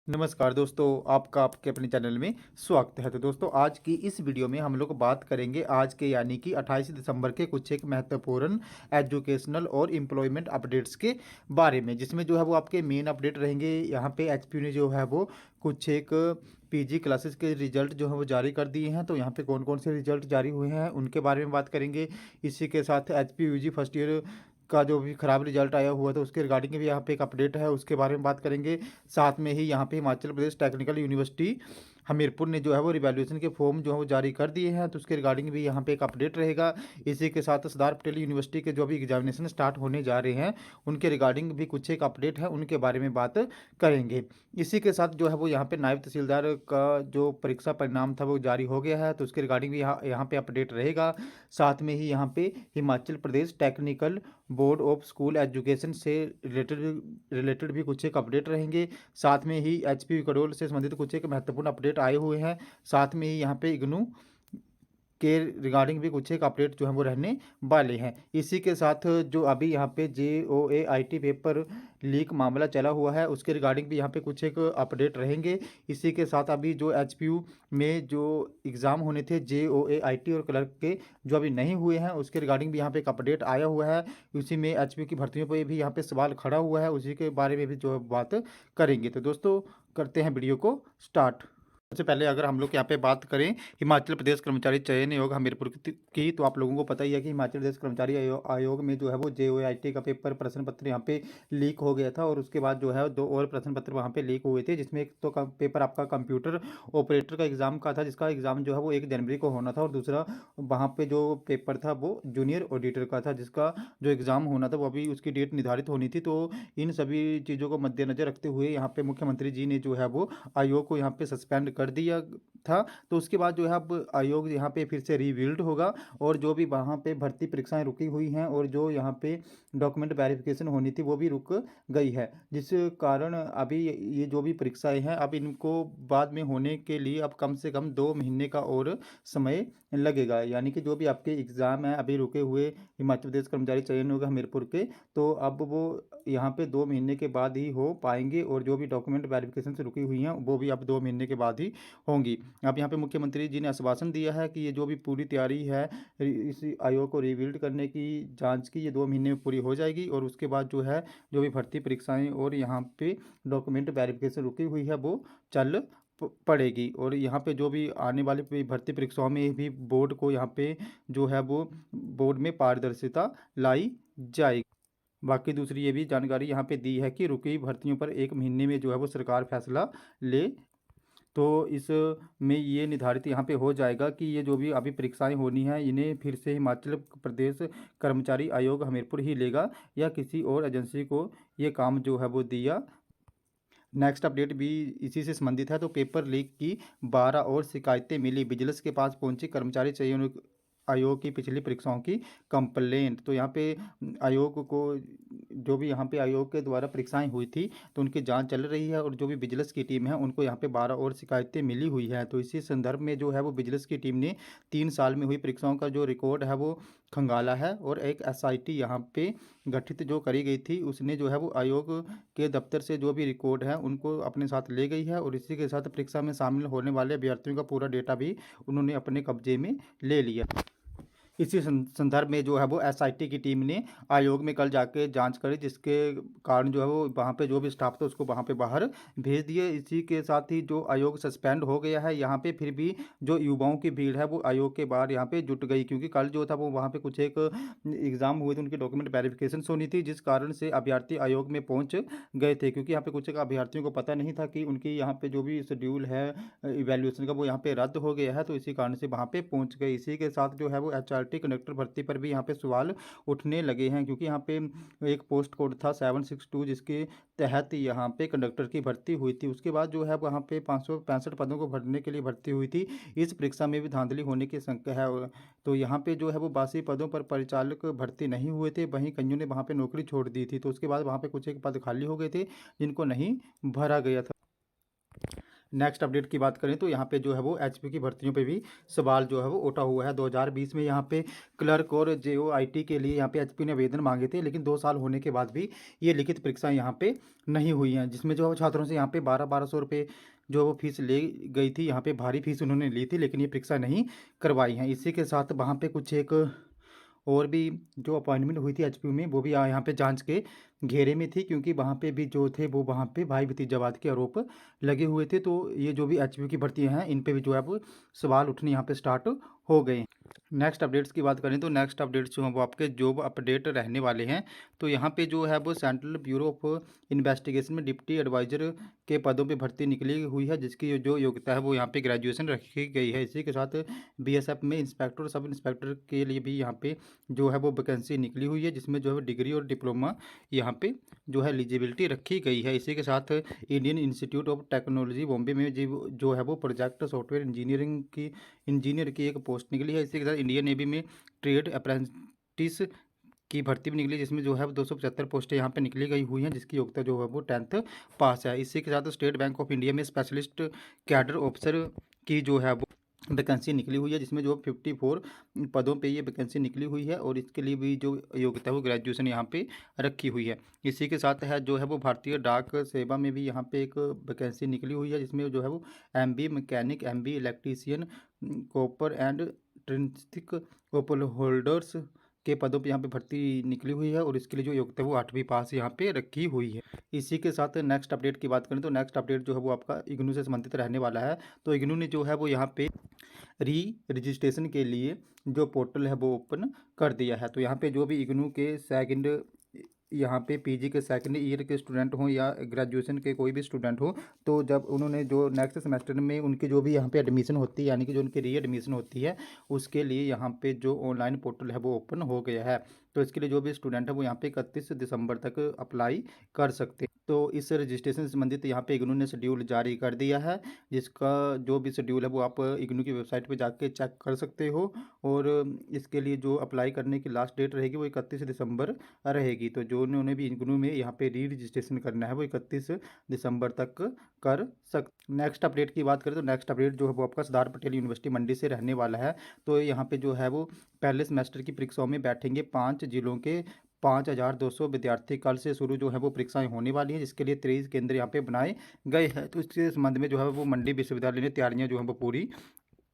नमस्कार दोस्तों, आपका आपके अपने चैनल में स्वागत है। तो दोस्तों, आज की इस वीडियो में हम लोग बात करेंगे आज के यानी कि 28 दिसंबर के कुछ एक महत्वपूर्ण एजुकेशनल और एम्प्लॉयमेंट अपडेट्स के बारे में, जिसमें जो है वो आपके मेन अपडेट रहेंगे। यहाँ पे एचपीयू ने जो है वो कुछ एक पीजी क्लासेस के रिजल्ट जो है वो जारी कर दिए हैं। तो यहाँ पे कौन कौन से रिजल्ट जारी हुए हैं उनके बारे में बात करेंगे। इसी के साथ एचपीयू यूजी फर्स्ट ईयर का जो भी खराब रिजल्ट आया हुआ था उसके रिगार्डिंग भी यहाँ पे एक अपडेट है, उसके बारे में बात करेंगे। साथ में ही यहाँ पे हिमाचल प्रदेश टेक्निकल यूनिवर्सिटी हमीरपुर ने जो है वो रिवैल्यूएशन के फॉर्म जो है वो जारी कर दिए हैं, तो उसके रिगार्डिंग भी यहाँ पे एक अपडेट रहेगा। इसी के साथ सरदार पटेल यूनिवर्सिटी के जो भी एग्जामिनेशन स्टार्ट होने जा रहे हैं उनके रिगार्डिंग भी कुछ एक अपडेट है, उनके बारे में बात करेंगे। इसी के साथ जो है वो यहाँ पे नायब तहसीलदार का जो परीक्षा परिणाम था वो जारी हो गया है, तो उसके रिगार्डिंग भी यहाँ पे अपडेट रहेगा। साथ में ही यहाँ पे Himachal Pradesh technical board of school education से रिलेटेड भी कुछ एक अपडेट रहेंगे। साथ में ही एचपी करोल से संबंधित कुछ एक महत्वपूर्ण अपडेट आए हुए हैं। साथ में ही यहाँ पे इग्नू के रिगार्डिंग भी कुछ एक अपडेट जो है वो रहने वाले हैं। इसी के साथ जो अभी यहाँ पे JOAIT पेपर लीक मामला चला हुआ है उसके रिगार्डिंग भी यहाँ पे कुछ एक अपडेट रहेंगे। इसी के साथ अभी जो एचपीयू में जो एग्ज़ाम होने थे JOAIT और क्लर्क के जो अभी नहीं हुए हैं उसके रिगार्डिंग भी यहाँ पे एक अपडेट आया हुआ है। उसी में एचपीयू की भर्तियों पर भी यहाँ पे सवाल खड़ा हुआ है, उसी के बारे में भी जो है बात करेंगे। तो दोस्तों, करते हैं वीडियो को स्टार्ट। सबसे पहले अगर हम लोग यहाँ पे बात करें हिमाचल प्रदेश कर्मचारी चयन आयोग हमीरपुर की, तो आप लोगों को पता ही है कि हिमाचल प्रदेश कर्मचारी आयोग में जो है वो JOAIT का पेपर प्रश्न पत्र यहाँ पे लीक हो गया था, और उसके बाद जो है दो और प्रश्न पत्र वहाँ पे लीक हुए थे, जिसमें एक तो पेपर आपका कंप्यूटर ऑपरेटर का एग्ज़ाम का था, जिसका एग्ज़ाम जो है वो 1 जनवरी को होना था, और दूसरा वहाँ पे जो पेपर था वो जूनियर ऑडिटर का था, जिसका जो एग्ज़ाम होना था वो अभी उसकी डेट निर्धारित होनी थी। तो इन सभी चीज़ों को मद्देनज़र रखते हुए यहाँ पे मुख्यमंत्री जी ने जो है वो आयोग को यहाँ पे सस्पेंड कर दिया था। तो उसके बाद जो है अब आयोग यहाँ पे फिर से रिबिल्ड होगा, और जो भी वहाँ पे भर्ती परीक्षाएं रुकी हुई हैं और जो यहाँ पे डॉक्यूमेंट वेरिफिकेशन होनी थी वो भी रुक गई है, जिस कारण अभी ये जो भी परीक्षाएं हैं अब इनको बाद में होने के लिए अब कम से कम 2 महीने का और समय लगेगा। यानी कि जो भी आपके एग्ज़ाम हैं अभी रुके हुए हिमाचल प्रदेश कर्मचारी चयन आयोग हमीरपुर के, तो अब वो यहाँ पे 2 महीने के बाद ही हो पाएंगे, और जो भी डॉक्यूमेंट वेरिफिकेशन से रुकी हुई हैं वो भी अब 2 महीने के बाद ही होंगी। अब यहाँ पे मुख्यमंत्री जी ने आश्वासन दिया है कि ये जो भी पूरी तैयारी है इस आयोग को रिबिल्ड करने की, जांच की, ये 2 महीने में पूरी हो जाएगी, और उसके बाद जो है जो भी भर्ती परीक्षाएं और यहाँ पे डॉक्यूमेंट वेरिफिकेशन रुकी हुई है वो चल पड़ेगी। और यहाँ पे जो भी आने वाली भर्ती परीक्षाओं में भी बोर्ड को यहाँ पे जो है वो बोर्ड में पारदर्शिता लाई जाएगी। बाकी दूसरी ये भी जानकारी यहाँ पे दी है कि रुकी भर्तियों पर 1 महीने में जो है वो सरकार फैसला ले, तो इस में ये निर्धारित यहाँ पे हो जाएगा कि ये जो भी अभी परीक्षाएं होनी हैं इन्हें फिर से हिमाचल प्रदेश कर्मचारी आयोग हमीरपुर ही लेगा या किसी और एजेंसी को ये काम जो है वो दिया। नेक्स्ट अपडेट भी इसी से संबंधित है। तो पेपर लीक की 12 और शिकायतें मिली, विजिलेंस के पास पहुंची कर्मचारी चयन आयोग की पिछली परीक्षाओं की कंप्लेंट। तो यहाँ पे आयोग को जो भी यहाँ पे आयोग के द्वारा परीक्षाएं हुई थी तो उनकी जांच चल रही है, और जो भी विजिलेंस की टीम है उनको यहाँ पे 12 और शिकायतें मिली हुई है। तो इसी संदर्भ में जो है वो विजिलेंस की टीम ने 3 साल में हुई परीक्षाओं का जो रिकॉर्ड है वो खंगाला है, और एक SIT यहाँ पे गठित जो करी गई थी उसने जो है वो आयोग के दफ्तर से जो भी रिकॉर्ड है उनको अपने साथ ले गई है, और इसी के साथ परीक्षा में शामिल होने वाले अभ्यर्थियों का पूरा डेटा भी उन्होंने अपने कब्जे में ले लिया। इसी संदर्भ में जो है वो SIT की टीम ने आयोग में कल जाके जांच करी, जिसके कारण जो है वो वहाँ पे जो भी स्टाफ था उसको वहाँ पे बाहर भेज दिए। इसी के साथ ही जो आयोग सस्पेंड हो गया है, यहाँ पे फिर भी जो युवाओं की भीड़ है वो आयोग के बाहर यहाँ पे जुट गई, क्योंकि कल जो था वो वहाँ पे कुछ एक एग्ज़ाम हुए थे, उनकी डॉक्यूमेंट वेरिफिकेशन होनी थी, जिस कारण से अभ्यर्थी आयोग में पहुँच गए थे, क्योंकि यहाँ पे कुछ एक अभ्यर्थियों को पता नहीं था कि उनकी यहाँ पे जो भी शेड्यूल है इवेल्यूएशन का वो यहाँ पे रद्द हो गया है, तो इसी कारण से वहाँ पे पहुँच गए। इसी के साथ जो है वो HRT कंडक्टर भर्ती पर भी यहाँ पे सवाल उठने लगे हैं, क्योंकि यहाँ पे एक पोस्ट कोड था 762 जिसके तहत यहाँ पे कंडक्टर की भर्ती हुई थी। उसके बाद जो है वहाँ पे 565 पदों को भरने के लिए भर्ती हुई थी। इस परीक्षा में भी धांधली होने की शंका है, तो यहाँ पे जो है वो 82 पदों पर परिचालक भर्ती नहीं हुए थे, वहीं कईयों ने वहाँ पे नौकरी छोड़ दी थी। तो उसके बाद वहाँ पे कुछ एक पद खाली हो गए थे जिनको नहीं भरा गया था। नेक्स्ट अपडेट की बात करें तो यहाँ पे जो है वो एचपी की भर्तियों पे भी सवाल जो है वो उठा हुआ है। 2020 में यहाँ पे क्लर्क और जेओआईटी के लिए यहाँ पे एचपी ने आवेदन मांगे थे, लेकिन 2 साल होने के बाद भी ये लिखित परीक्षाएं यहाँ पे नहीं हुई हैं, जिसमें जो है वो छात्रों से यहाँ पे 1200 रुपये जो वो फीस ले गई थी। यहाँ पे भारी फीस उन्होंने ली थी, लेकिन ये परीक्षा नहीं करवाई हैं। इसी के साथ वहाँ पे कुछ एक और भी जो अपॉइंटमेंट हुई थी एचपीयू में, वो भी यहाँ पे जांच के घेरे में थी, क्योंकि वहाँ पे भी जो थे वो वहाँ पे भाई भतीजावाद के आरोप लगे हुए थे। तो ये जो भी एचपीयू की भर्तियाँ हैं, इन पे भी जो है वो सवाल उठने यहाँ पे स्टार्ट हो गए हैं। नेक्स्ट अपडेट्स की बात करें तो नेक्स्ट अपडेट्स जो हैं वो आपके जॉब अपडेट रहने वाले हैं। तो यहाँ पे जो है वो सेंट्रल ब्यूरो ऑफ इन्वेस्टिगेशन में डिप्टी एडवाइज़र के पदों पे भर्ती निकली हुई है, जिसकी जो योग्यता है वो यहाँ पे ग्रेजुएशन रखी गई है। इसी के साथ बीएसएफ में इंस्पेक्टर और सब इंस्पेक्टर के लिए भी यहाँ पे जो है वो वैकेंसी निकली हुई है, जिसमें जो है डिग्री और डिप्लोमा यहाँ पे जो है एलिजिबिलिटी रखी गई है। इसी के साथ Indian institute of technology Bombay में जो है वो प्रोजेक्ट सॉफ्टवेयर इंजीनियर की एक पोस्ट निकली है। इसी के साथ इंडियन नेवी में ट्रेड अप्रेंटिस की भर्ती भी निकली, जिसमें जो है 275 पोस्टें यहाँ पे निकली गई हुई हैं, जिसकी योग्यता जो है वो 10th पास है। इसी के साथ स्टेट बैंक ऑफ इंडिया में स्पेशलिस्ट कैडर ऑफिसर की जो है वो वैकेंसी निकली हुई है, जिसमें जो 54 पदों पे ये वैकेंसी निकली हुई है, और इसके लिए भी जो योग्यता है वो ग्रेजुएशन यहाँ पे रखी हुई है। इसी के साथ है जो है वो भारतीय डाक सेवा में भी यहाँ पे एक वैकेंसी निकली हुई है, जिसमें जो है वो MB mechanic, MB electrician, copper and ट्रिंसिक कॉपर होल्डर्स के पदों पे यहाँ पे भर्ती निकली हुई है, और इसके लिए जो योग्यता है वो 8वीं पास यहाँ पे रखी हुई है। इसी के साथ नेक्स्ट अपडेट की बात करें तो नेक्स्ट अपडेट जो है वो आपका इग्नू से संबंधित रहने वाला है। तो इग्नू ने जो है वो यहाँ पे री रजिस्ट्रेशन के लिए जो पोर्टल है वो ओपन कर दिया है। तो यहाँ पे जो भी इग्नू के सेकंड यहाँ पे पीजी के सेकंड ईयर के स्टूडेंट हों या ग्रेजुएशन के कोई भी स्टूडेंट हो, तो जब उन्होंने जो नेक्स्ट सेमेस्टर में उनकी जो भी यहाँ पे एडमिशन होती है, यानी कि जो उनकी री एडमिशन होती है, उसके लिए यहाँ पे जो ऑनलाइन पोर्टल है वो ओपन हो गया है। तो इसके लिए जो भी स्टूडेंट है वो यहाँ पे 31 दिसंबर तक अप्लाई कर सकते हैं। तो इस रजिस्ट्रेशन से संबंधित यहाँ पे इग्नू ने शेड्यूल जारी कर दिया है, जिसका जो भी शेड्यूल है वो आप इग्नू की वेबसाइट पे जाके चेक कर सकते हो। और इसके लिए जो अप्लाई करने की लास्ट डेट रहेगी वो 31 दिसंबर रहेगी। तो जो उन्होंने भी इग्नू में यहाँ पे री रजिस्ट्रेशन करना है वो 31 दिसंबर तक कर सकते। नेक्स्ट अपडेट की बात करें तो नेक्स्ट अपडेट जो है वो आपका सरदार पटेल यूनिवर्सिटी मंडी से रहने वाला है। तो यहाँ पे जो है वो पहले सेमेस्टर की परीक्षाओं में बैठेंगे 5 जिलों के 5200 विद्यार्थी। कल से शुरू जो है वो परीक्षाएं होने वाली हैं, जिसके लिए 23 केंद्र यहाँ पे बनाए गए हैं। तो इसके संबंध में जो है वो मंडी विश्वविद्यालय ने तैयारियां जो है वो पूरी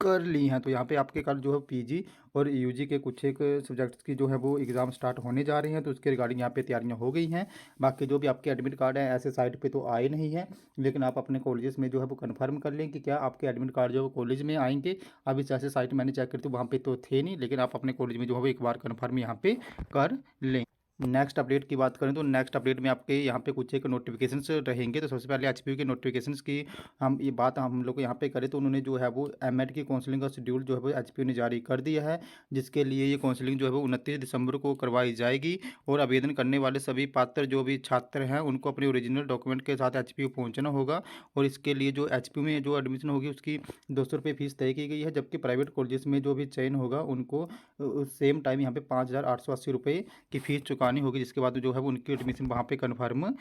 कर ली हैं। तो यहाँ पे आपके कल जो है पीजी और यूजी के कुछ एक सब्जेक्ट्स की जो है वो एग्ज़ाम स्टार्ट होने जा रहे हैं, तो उसके रिगार्डिंग यहाँ पे तैयारियां हो गई हैं। बाकी जो भी आपके एडमिट कार्ड हैं ऐसे साइट पे तो आए नहीं हैं, लेकिन आप अपने कॉलेजेस में जो है वो कन्फर्म कर लें कि क्या आपके एडमिट कार्ड जो है कॉलेज में आएंगे। अभी ऐसे साइट मैंने चेक करी थी, वहाँ पर तो थे नहीं, लेकिन आप अपने कॉलेज में जो है वो एक बार कन्फर्म यहाँ पे कर लें। नेक्स्ट अपडेट की बात करें तो नेक्स्ट अपडेट में आपके यहाँ पे कुछ एक नोटिफिकेशंस रहेंगे। तो सबसे पहले एचपीयू के नोटिफिकेशंस की हम लोग यहाँ पे करें तो उन्होंने जो है वो एमएड की काउंसलिंग का शेड्यूल जो है वो एचपीयू ने जारी कर दिया है, जिसके लिए ये काउंसलिंग जो है वो 29 दिसंबर को करवाई जाएगी। और आवेदन करने वाले सभी पात्र जो भी छात्र हैं उनको अपने ओरिजिनल डॉक्यूमेंट के साथ एचपीयू पहुँचना होगा। और इसके लिए जो एचपीयू में जो एडमिशन होगी उसकी 200 रुपये फीस तय की गई है, जबकि प्राइवेट कॉलेजेस में जो भी चयन होगा उनको सेम टाइम यहाँ पे 5880 रुपये की फ़ीस चुकानी होगी, जिसके बाद जो है वो उनकी एडमिशन वहाँ पे कन्फर्म।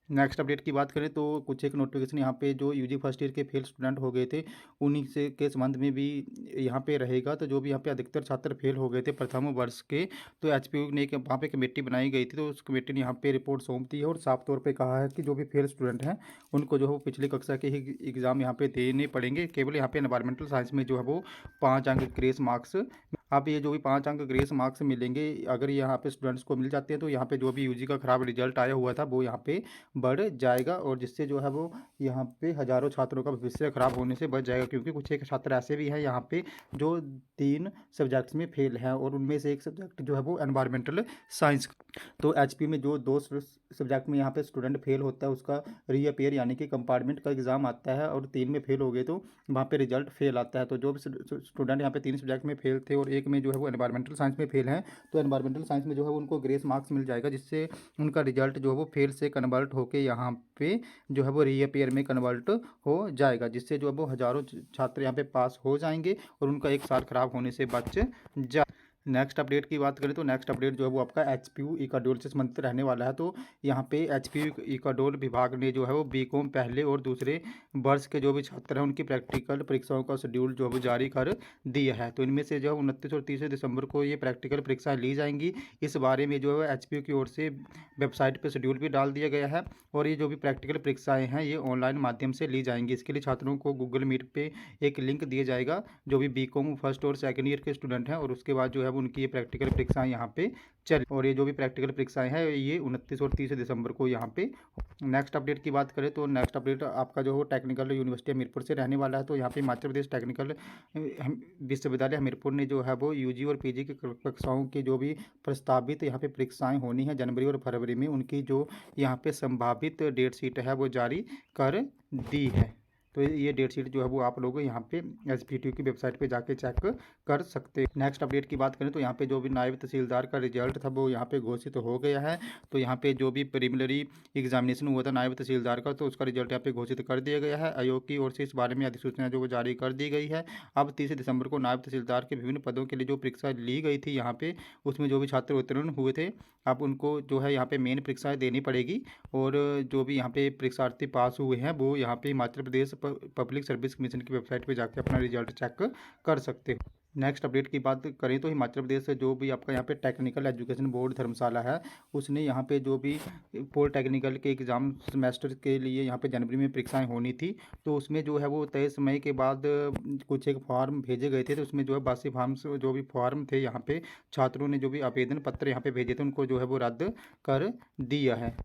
नेक्स्ट अपडेट की बात करें तो कुछ एक नोटिफिकेशन यहाँ पे जो यूजी फर्स्ट ईयर के फेल स्टूडेंट हो गए थे उन्हीं से के संबंध में भी यहाँ पे रहेगा। तो जो भी यहाँ पे अधिकतर छात्र फेल हो गए थे प्रथम वर्ष के, तो एचपीयू ने वहाँ पे कमेटी बनाई गई थी, तो उस कमेटी ने यहाँ पे रिपोर्ट सौंप दी है और साफ तौर पे कहा है कि जो भी फेल स्टूडेंट हैं उनको जो है वो पिछली कक्षा के ही एग्ज़ाम यहाँ पे देने पड़ेंगे। केवल यहाँ पे एनवायरमेंटल साइंस में जो है वो 5 अंक ग्रेस मार्क्स, आप ये जो भी 5 अंक ग्रेस मार्क्स मिलेंगे, अगर यहाँ पे स्टूडेंट्स को मिल जाते हैं तो यहाँ पे जो भी यूजी का ख़राब रिजल्ट आया हुआ था वो यहाँ पे बढ़ जाएगा, और जिससे जो है वो यहाँ पे हज़ारों छात्रों का भविष्य खराब होने से बच जाएगा। क्योंकि कुछ एक छात्र ऐसे भी हैं यहाँ पे जो 3 सब्जेक्ट्स में फेल हैं, और उनमें से एक सब्जेक्ट जो है वो एनवायरमेंटल साइंस। तो एचपी में जो 2 सब्जेक्ट में यहाँ पे स्टूडेंट फेल होता है उसका रीअपेयर यानी कि कंपार्टमेंट का एग्ज़ाम आता है, और 3 में फेल हो गए तो वहाँ पे रिजल्ट फेल आता है। तो जो भी स्टूडेंट यहाँ पे 3 सब्जेक्ट में फेल थे और एक में जो है वो एनवायरमेंटल साइंस में फेल हैं, तो एनवायरमेंटल साइंस में जो है उनको ग्रेस मार्क्स मिल जाएगा, जिससे उनका रिजल्ट जो है वो फेल से कन्वर्ट होकर यहाँ पे जो है वो रीअपेयर में कन्वर्ट हो जाएगा, जिससे जो है वो हज़ारों छात्र यहाँ पे पास हो जाएंगे और उनका एक साल ख़राब होने से बच जा। नेक्स्ट अपडेट की बात करें तो नेक्स्ट अपडेट जो है वो आपका एचपीयू इकाडोल से संबंधित रहने वाला है। तो यहाँ पे एचपीयू इकाडोल विभाग ने जो है वो बीकॉम पहले और दूसरे वर्ष के जो भी छात्र हैं उनकी प्रैक्टिकल परीक्षाओं का शेड्यूल जो है वो जारी कर दिया है। तो इनमें से जो है 29 और 30 दिसंबर को ये प्रैक्टिकल परीक्षाएं ली जाएंगी। इस बारे में जो है एचपीयू की ओर से वेबसाइट पर शेड्यूल भी डाल दिया गया है और ये जो भी प्रैक्टिकल परीक्षाएँ हैं ये ऑनलाइन माध्यम से ली जाएंगी। इसके लिए छात्रों को गूगल मीट पे एक लिंक दिया जाएगा जो भी बीकॉम फर्स्ट और सेकेंड ईयर के स्टूडेंट हैं, और उसके बाद जो है उनकी ये प्रैक्टिकल परीक्षाएं यहाँ पे चल, और ये जो भी प्रैक्टिकल परीक्षाएं हैं ये 29 और 30 दिसंबर को यहाँ पे। नेक्स्ट अपडेट की बात करें तो नेक्स्ट अपडेट आपका जो है टेक्निकल यूनिवर्सिटी हमीरपुर से रहने वाला है। तो यहाँ पे हिमाचल प्रदेश टेक्निकल विश्वविद्यालय हमीरपुर ने जो है वो यूजी और पीजी की कक्षाओं की जो भी प्रस्तावित यहाँ पे परीक्षाएं होनी है जनवरी और फरवरी में, उनकी जो यहाँ पे संभावित डेट शीट है वो जारी कर दी है। तो ये डेट शीट जो है वो आप लोग यहाँ पे एसपीटीयू की वेबसाइट पे जाके चेक कर सकते हैं। नेक्स्ट अपडेट की बात करें तो यहाँ पे जो भी नायब तहसीलदार का रिजल्ट था वो यहाँ पे घोषित हो गया है। तो यहाँ पे जो भी प्रीलिमिनरी एग्जामिनेशन हुआ था नायब तहसीलदार का, तो उसका रिजल्ट यहाँ पे घोषित कर दिया गया है। आयोग की ओर से इस बारे में अधिसूचना जो वो जारी कर दी गई है। अब 30 दिसंबर को नायब तहसीलदार के विभिन्न पदों के लिए जो परीक्षा ली गई थी यहाँ पे, उसमें जो भी छात्र उत्तीर्ण हुए थे अब उनको जो है यहाँ पे मेन परीक्षाएं देनी पड़ेगी, और जो भी यहाँ पे परीक्षार्थी पास हुए हैं वो यहाँ पे हिमाचल प्रदेश पब्लिक सर्विस कमीशन की वेबसाइट पे जाके अपना रिजल्ट चेक कर सकते हो। नेक्स्ट अपडेट की बात करें तो हिमाचल प्रदेश से जो भी आपका यहाँ पे टेक्निकल एजुकेशन बोर्ड धर्मशाला है, उसने यहाँ पे जो भी पॉलिटेक्निकल के एग्ज़ाम सेमेस्टर के लिए यहाँ पे जनवरी में परीक्षाएं होनी थी, तो उसमें जो है वो 23 मई के बाद कुछ एक फॉर्म भेजे गए थे। तो उसमें जो है बासी फॉर्म्स जो भी फॉर्म थे यहाँ पे छात्रों ने जो भी आवेदन पत्र यहाँ पे भेजे थे उनको जो है वो रद्द कर दिया है।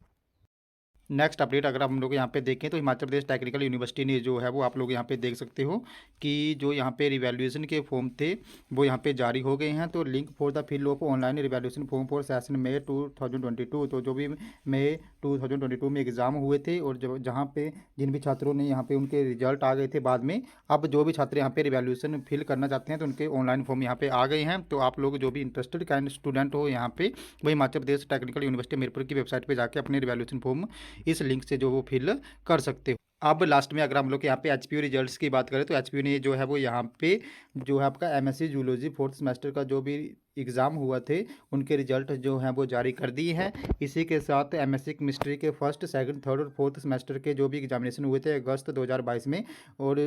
नेक्स्ट अपडेट अगर हम लोग यहाँ पे देखें तो हिमाचल प्रदेश टेक्निकल यूनिवर्सिटी ने जो है वो आप लोग यहाँ पे देख सकते हो कि जो यहाँ पे रिवैल्यूएशन के फॉर्म थे वो यहाँ पे जारी हो गए हैं। तो link for the fill of online revaluation form for session May 2022, तो जो भी मई 2022 में एग्ज़ाम हुए थे और जो जहाँ पे जिन भी छात्रों ने यहाँ पे उनके रिजल्ट आ गए थे बाद में, अब जो भी छात्र यहाँ पे रिवैल्यूएशन फिल करना चाहते हैं तो उनके ऑनलाइन फॉर्म यहाँ पे आ गए हैं। तो आप लोग जो भी इंटरेस्टेड कैंड स्टूडेंट हो यहाँ पे वो हिमाचल प्रदेश टेक्निकल यूनिवर्सिटी हमीरपुर की वेबसाइट पर जाके अपने रिवैल्यूएशन फॉर्म इस लिंक से जो वो फिल कर सकते हो। अब लास्ट में अगर हम लोग यहाँ पे एचपीयू रिजल्ट्स की बात करें तो एचपीयू ने जो है वो यहाँ पे जो है आपका एमएससी जूलॉजी फोर्थ सेमेस्टर का जो भी एग्ज़ाम हुआ थे उनके रिजल्ट जो हैं वो जारी कर दिए हैं। इसी के साथ एमएससी केमिस्ट्री के फर्स्ट सेकंड थर्ड और फोर्थ सेमेस्टर के जो भी एग्जामिनेशन हुए थे अगस्त 2022 में, और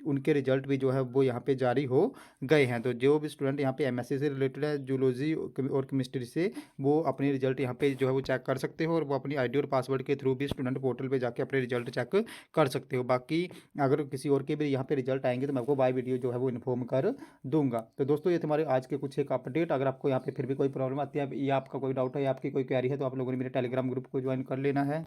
उनके रिजल्ट भी जो है वो यहाँ पे जारी हो गए हैं। तो जो भी स्टूडेंट यहाँ पे एमएससी से रिलेटेड है जूलॉजी और केमिस्ट्री से, वो अपने रिजल्ट यहाँ पे जो है वो चेक कर सकते हो, और वो अपनी आईडी और पासवर्ड के थ्रू भी स्टूडेंट पोर्टल पर जाके अपने रिजल्ट चेक कर सकते हो। बाकी अगर किसी और के भी यहाँ पे रिजल्ट आएंगे तो मैं आपको बाय वीडियो जो है वो इन्फॉर्म कर दूंगा। तो दोस्तों ये तुम्हारे आज के कुछ एक अपडेट। अगर आपको यहाँ पे फिर भी कोई प्रॉब्लम आती है या आपका कोई डाउट है या आपकी कोई क्वेरी है तो आप लोगों ने मेरे टेलीग्राम ग्रुप को ज्वाइन कर लेना है,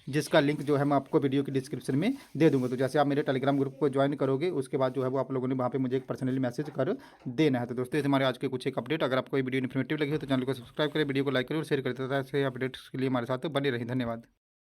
जिसका लिंक जो है मैं आपको वीडियो की डिस्क्रिप्शन में दे दूंगा। तो जैसे आप मेरे टेलीग्राम ग्रुप को ज्वाइन करोगे उसके बाद जो है वो आप लोगों ने वहाँ पे मुझे एक पर्सनली मैसेज कर देना है। तो दोस्तों ये हमारे आज के कुछ एक अपडेट। अगर आपको ये वीडियो इन्फॉर्मेटिव लगी हो तो चैनल को सब्सक्राइब करें, वीडियो को लाइक करें और शेयर करें तथा ऐसे अपडेट्स के लिए हमारे साथ बने रहें। धन्यवाद।